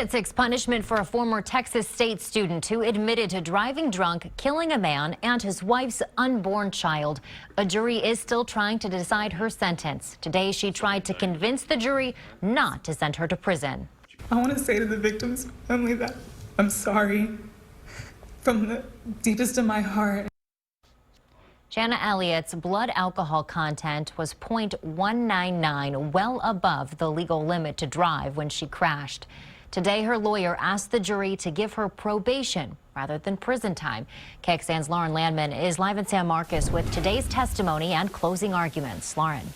At 6, punishment for a former Texas State student who admitted to driving drunk, killing a man and his wife's unborn child. A jury is still trying to decide her sentence. Today, she tried to convince the jury not to send her to prison. I want to say to the victim's family that I'm sorry from the deepest of my heart. Shana Elliott's blood alcohol content was 0.199, well above the legal limit to drive when she crashed. Today, her lawyer asked the jury to give her probation rather than prison time. KXAN's Lauren Landman is live in San Marcos with today's testimony and closing arguments. Lauren.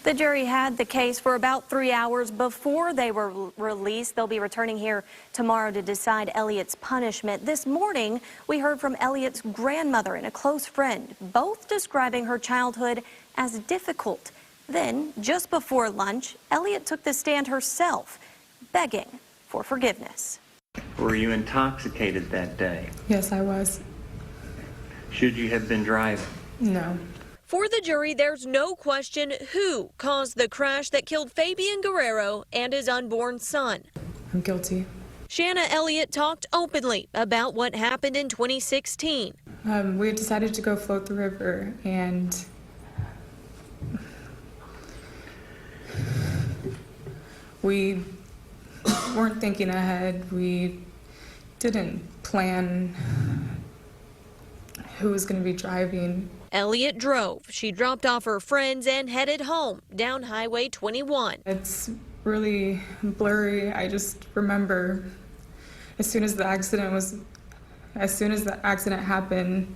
The jury had the case for about 3 hours before they were released. They'll be returning here tomorrow to decide Elliott's punishment. This morning, we heard from Elliott's grandmother and a close friend, both describing her childhood as difficult. Then, just before lunch, Elliott took the stand herself, begging for forgiveness. Were you intoxicated that day? Yes, I was. Should you have been driving? No. For the jury, there's no question who caused the crash that killed Fabian Guerrero and his unborn son. I'm guilty. Shana Elliott talked openly about what happened in 2016. We had decided to go float the river, and we weren't thinking ahead. We didn't plan who was going to be driving. Elliott drove. She dropped off her friends and headed home down Highway 21. It's really blurry. I just remember as soon as the accident happened,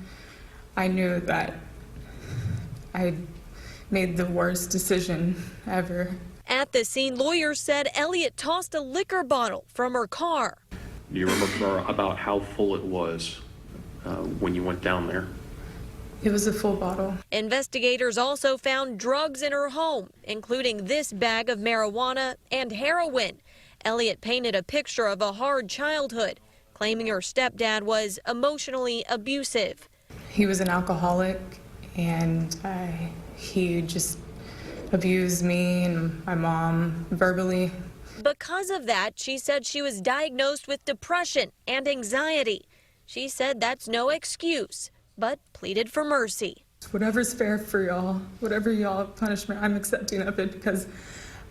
I knew that I made the worst decision ever. At the scene, lawyers said Elliott tossed a liquor bottle from her car. Do you remember about how full it was when you went down there? It was a full bottle. Investigators also found drugs in her home, including this bag of marijuana and heroin. Elliott painted a picture of a hard childhood, claiming her stepdad was emotionally abusive. He was an alcoholic, and he just abused me and my mom verbally. Because of that, she said she was diagnosed with depression and anxiety. She said that's no excuse, but pleaded for mercy. Whatever's fair for y'all, whatever y'all punishment, I'm accepting of it because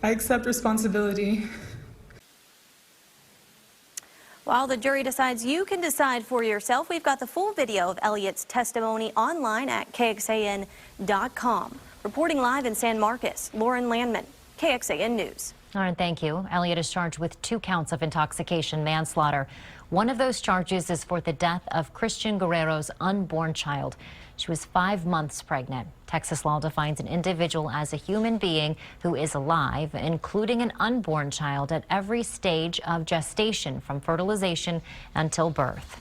I accept responsibility. While the jury decides, you can decide for yourself. We've got the full video of Elliott's testimony online at KXAN.com. Reporting live in San Marcos, Lauren Landman, KXAN News. Lauren, thank you. Elliott is charged with 2 counts of intoxication manslaughter. One of those charges is for the death of Christian Guerrero's unborn child. She was 5 months pregnant. Texas law defines an individual as a human being who is alive, including an unborn child at every stage of gestation from fertilization until birth.